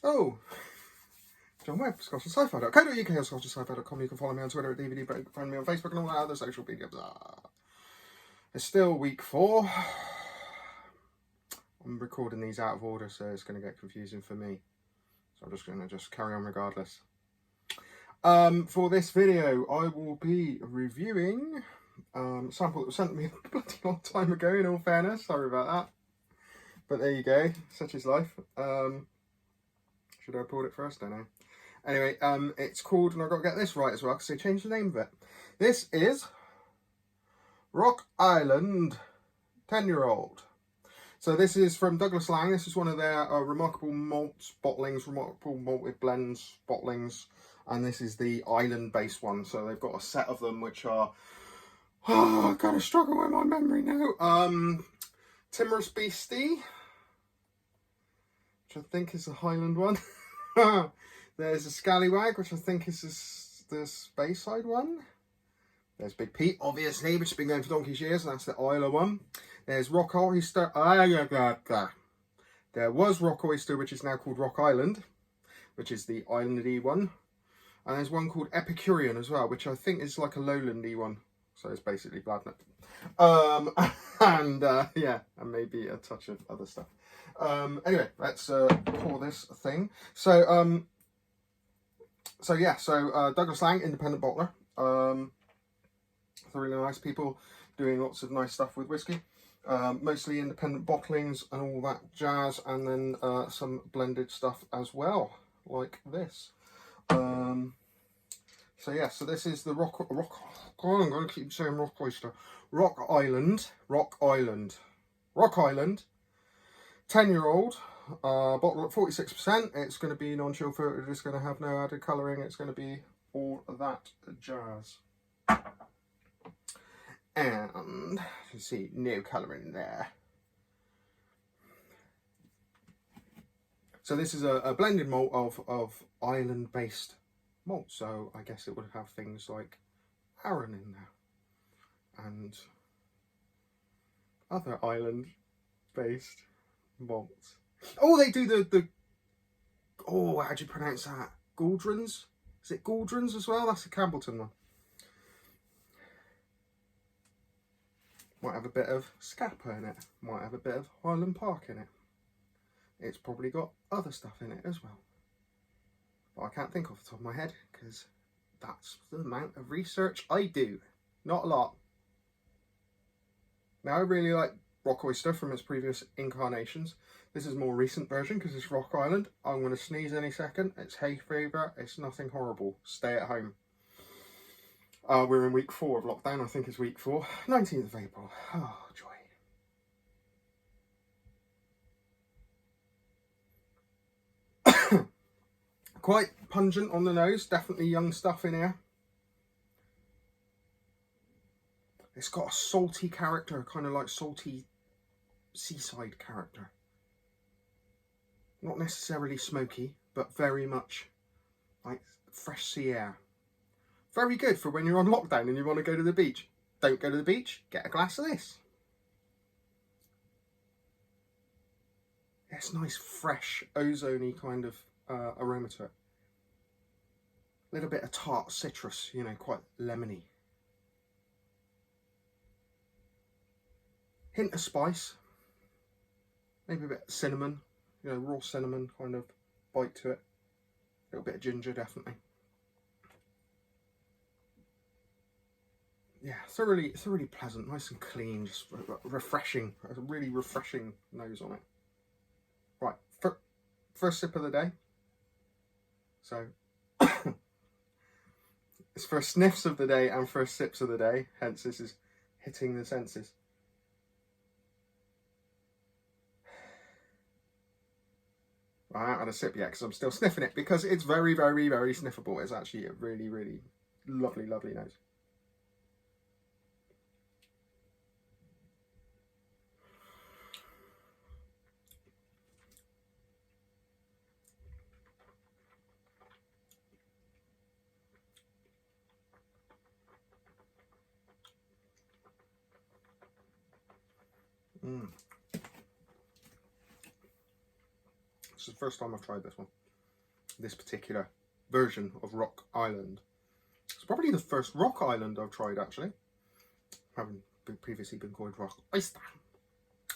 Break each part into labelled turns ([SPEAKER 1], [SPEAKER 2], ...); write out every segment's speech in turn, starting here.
[SPEAKER 1] Oh, John Webb, ScotishSci-Fi.co.uk or ScotishSci-Fi.com. You can follow me on Twitter at DVD, but you can find me on Facebook and all that other social media. Blah. It's still week 4. I'm recording these out of order, so it's going to get confusing for me. So I'm just going to carry on regardless. For this video, I will be reviewing a sample that was sent to me a bloody long time ago, in all fairness. Sorry about that. But there you go. Such is life. Should I record it first? Don't know. Anyway, it's called, and I've got to get this right as well, because they changed the name of it. This is Rock Island 10-year-old. So this is from Douglas Lang. This is one of their remarkable malts bottlings, remarkable malted blends bottlings. And this is the island-based one. So they've got a set of them which are... Oh, I kind of struggle with my memory now. Timorous Beastie, which I think is the Highland one. There's a Scallywag, which I think is the Speyside one. There's Big Pete, obviously, which has been going for donkey's years, and that's the Isla one. There's Rock Oyster. There was Rock Oyster, which is now called Rock Island, which is the islandy one. And there's one called Epicurean as well, which I think is like a lowlandy one. So it's basically Bladnut. Yeah, and maybe a touch of other stuff. Anyway, let's pour this thing. So Douglas Lang, independent bottler. Really nice people doing lots of nice stuff with whiskey. Mostly independent bottlings and all that jazz, and then some blended stuff as well, like this. So this is the Rock I'm going to keep saying Rock Oyster. Rock Island. 10-year-old. Bottle at 46%. It's going to be non-chill filtered. It's going to have no added colouring. It's going to be all of that jazz. And you see, no colouring there. So this is a blended malt of island-based malt. So I guess it would have things like Arran in there and other island-based malts. Oh, they do the oh, how do you pronounce that? Gauldrons? Is it Gauldrons as well? That's a Campbellton one. Might have a bit of Scapa in it. Might have a bit of Highland Park in it. It's probably got other stuff in it as well. But I can't think off the top of my head, because that's the amount of research I do. Not a lot. Now, I really like Rock Oyster from its previous incarnations. This is a more recent version because it's Rock Island. I'm going to sneeze any second. It's hay fever. It's nothing horrible. Stay at home. We're in week 4 of lockdown. I think it's week 4. 19th of April. Oh, joy. Quite pungent on the nose. Definitely young stuff in here. It's got a salty character, kind of like salty seaside character. Not necessarily smoky, but very much like fresh sea air. Very good for when you're on lockdown and you want to go to the beach. Don't go to the beach, get a glass of this. It's nice, fresh, ozone-y kind of aroma to it. A little bit of tart citrus, you know, quite lemony. Hint of spice. Maybe a bit of cinnamon, you know, raw cinnamon kind of bite to it. A little bit of ginger, definitely. Yeah, thoroughly pleasant, nice and clean, just refreshing. A really refreshing nose on it. Right, first sip of the day. So, it's first sniffs of the day and first sips of the day. Hence, this is hitting the senses. I haven't had a sip yet because I'm still sniffing it, because it's very, very, very sniffable. It's actually a really, really lovely, lovely nose. This is the first time I've tried this one. this particular version of Rock Island. It's probably the first Rock Island I've tried, actually. Having previously been called Rock Oyster.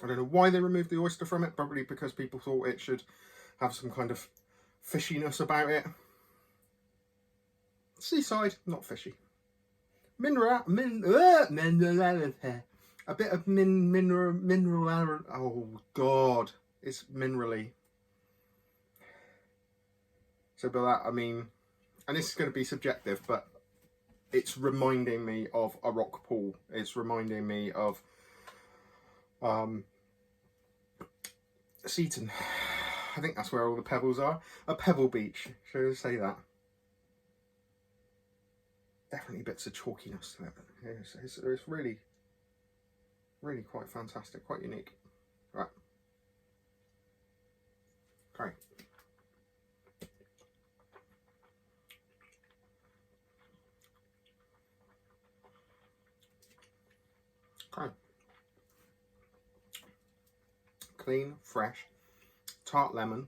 [SPEAKER 1] I don't know why they removed the oyster from it. Probably because people thought it should have some kind of fishiness about it. Seaside, not fishy. A bit of mineral. Oh God, it's minerally. So by that I mean, and this is going to be subjective, but it's reminding me of a rock pool. It's reminding me of Seaton. I think that's where all the pebbles are. A pebble beach, should I say that? Definitely bits of chalkiness to it. It's really, really quite fantastic, quite unique. Right. Okay. Okay. Clean, fresh, tart lemon.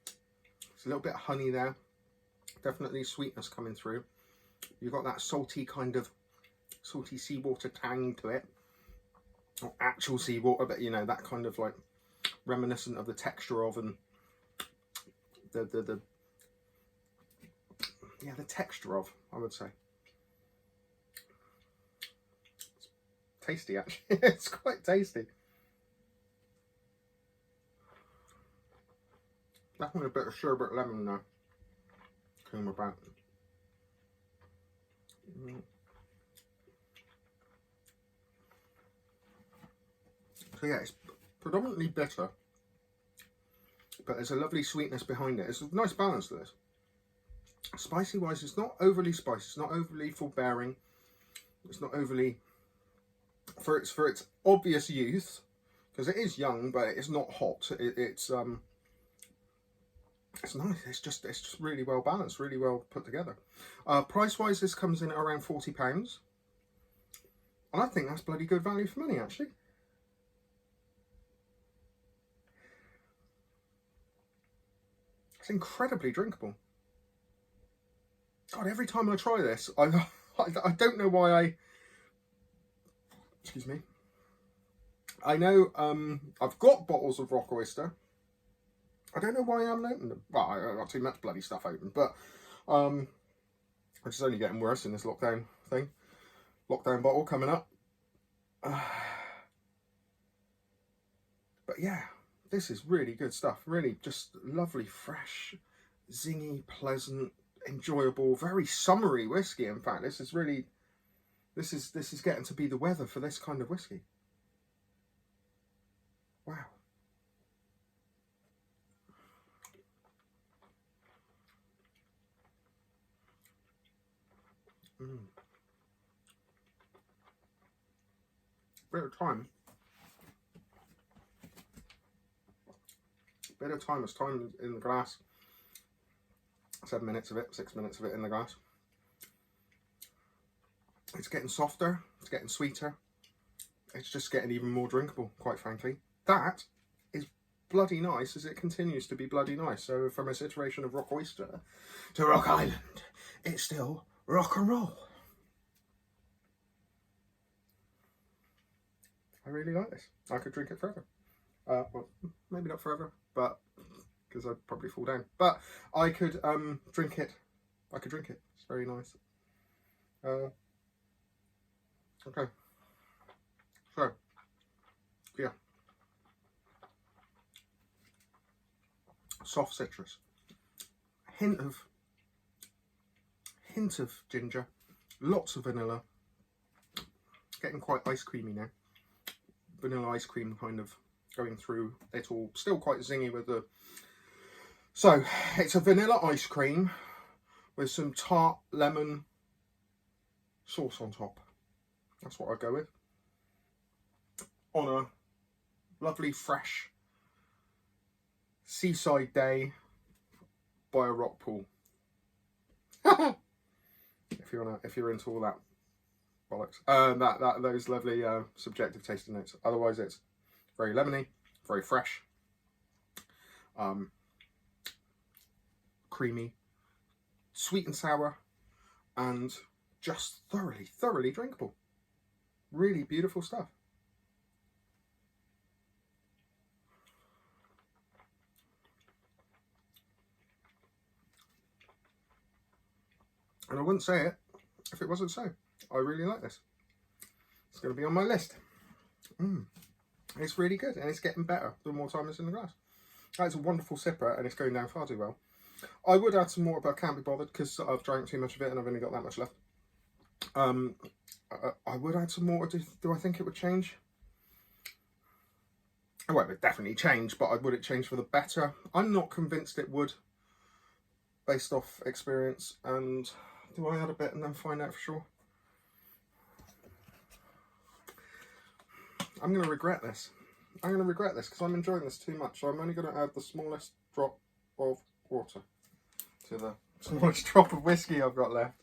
[SPEAKER 1] There's a little bit of honey there. Definitely sweetness coming through. You've got that salty kind of salty seawater tang to it. Not actual seawater, but you know, that kind of like reminiscent of the texture of and the texture of, I would say. It's tasty actually. It's quite tasty. Definitely a bit of sherbet lemon there. Came about. So yeah, it's predominantly bitter, but there's a lovely sweetness behind it. It's a nice balance to this. Spicy wise, it's not overly spicy, it's not overly forbearing, it's not overly for its obvious youth, because it is young, but it's not hot. It's nice. It's just really well balanced, really well put together. Price wise, this comes in at around £40, and I think that's bloody good value for money actually. It's incredibly drinkable. God, every time I try this, I don't know why excuse me. I know I've got bottles of Rock Oyster. I don't know why I haven't opened them. Well, I got too much bloody stuff open, but it's just only getting worse in this lockdown thing. Lockdown bottle coming up. But yeah, this is really good stuff. Really just lovely, fresh, zingy, pleasant, enjoyable, very summery whiskey. In fact, this is really, this is getting to be the weather for this kind of whiskey. Wow. Bit of time. Bit of time. It's time in the glass. 7 minutes of it, 6 minutes of it in the glass. It's getting softer. It's getting sweeter. It's just getting even more drinkable, quite frankly. That is bloody nice as it continues to be bloody nice. So from a situation of Rock Oyster to Rock Island, it's still rock and roll. I really like this. I could drink it forever. Well, maybe not forever, but because I'd probably fall down. But I could drink it. I could drink it. It's very nice. Okay. So, yeah. Soft citrus. Hint of ginger. Lots of vanilla. Getting quite ice creamy now. Vanilla ice cream kind of going through it all. Still quite zingy with the... So, it's a vanilla ice cream with some tart lemon sauce on top. That's what I go with. On a lovely, fresh seaside day by a rock pool. if you're into all that bollocks. Those lovely subjective tasting notes. Otherwise, it's very lemony, very fresh. creamy, sweet and sour, and just thoroughly drinkable. Really beautiful stuff. And I wouldn't say it if it wasn't so. I really like this. It's going to be on my list. It's really good, and it's getting better the more time it's in the glass. It's a wonderful sipper, and it's going down far too well. I would add some more, but I can't be bothered because I've drank too much of it and I've only got that much left. I would add some more. Do I think it would change? Well, it would definitely change, but would it change for the better? I'm not convinced it would, based off experience. And do I add a bit and then find out for sure? I'm going to regret this. I'm going to regret this because I'm enjoying this too much. So I'm only going to add the smallest drop of water to the smallest drop of whiskey I've got left.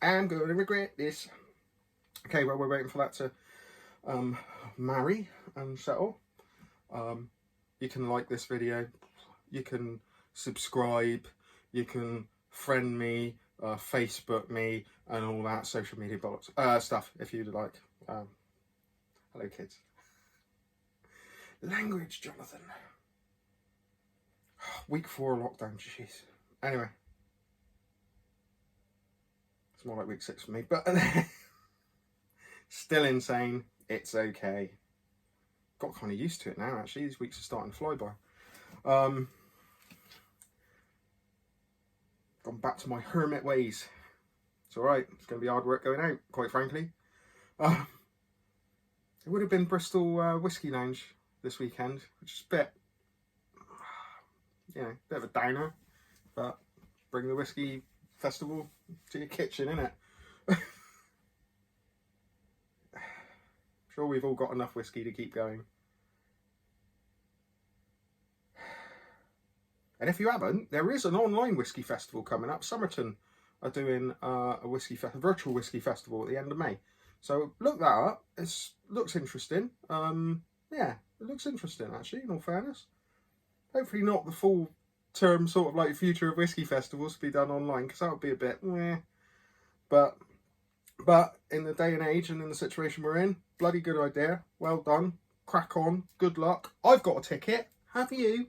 [SPEAKER 1] I'm going to regret this. Okay, well, we're waiting for that to marry and settle. You can like this video. You can subscribe. You can friend me, Facebook me, and all that social media bollocks, stuff if you'd like. Hello, kids. Language, Jonathan. Week 4 lockdown, jeez. Anyway. It's more like week 6 for me, but still insane. It's okay. Got kind of used to it now, actually. These weeks are starting to fly by. Gone back to my hermit ways. It's alright. It's going to be hard work going out, quite frankly. It would have been Bristol Whiskey Lounge this weekend, which is a bit, you know, bit of a downer, but bring the whiskey festival to your kitchen, innit? Sure, we've all got enough whiskey to keep going. And if you haven't, there is an online whiskey festival coming up. Somerton are doing a virtual whiskey festival at the end of May. So look that up. It looks interesting. Yeah, it looks interesting actually, in all fairness. Hopefully not the full term sort of like future of whiskey festivals to be done online, because that would be a bit meh. But in the day and age and in the situation we're in, bloody good idea. Well done. Crack on. Good luck. I've got a ticket. Have you?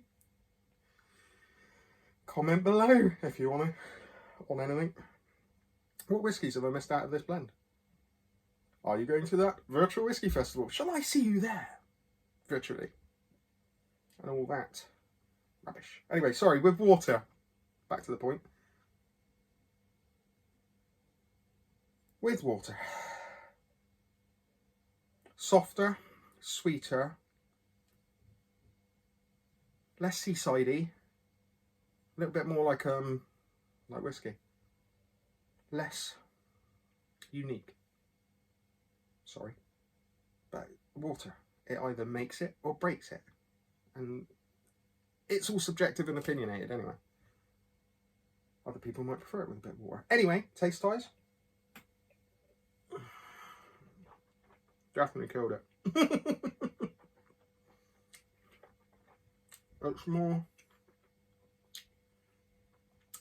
[SPEAKER 1] Comment below if you want to on anything. What whiskies have I missed out of this blend? Are you going to that virtual whiskey festival? Shall I see you there? Virtually. And all that rubbish. Anyway, sorry, with water. Back to the point. With water. Softer, sweeter, less seasidey, a little bit more like whiskey. Less unique. Sorry. But water, it either makes it or breaks it. And it's all subjective and opinionated anyway. Other people might prefer it with a bit of water. Anyway, taste-wise. Definitely killed it. It's more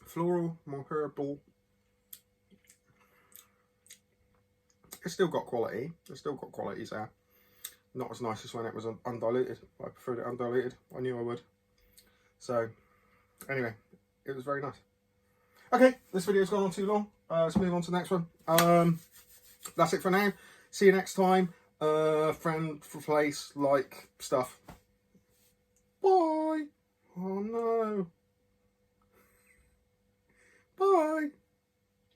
[SPEAKER 1] floral, more herbal. It's still got quality. It's still got qualities there. Not as nice as when it was undiluted. I preferred it undiluted. I knew I would. So, anyway, it was very nice. Okay, this video's gone on too long. Let's move on to the next one. That's it for now. See you next time. Friend, place, like, stuff. Bye.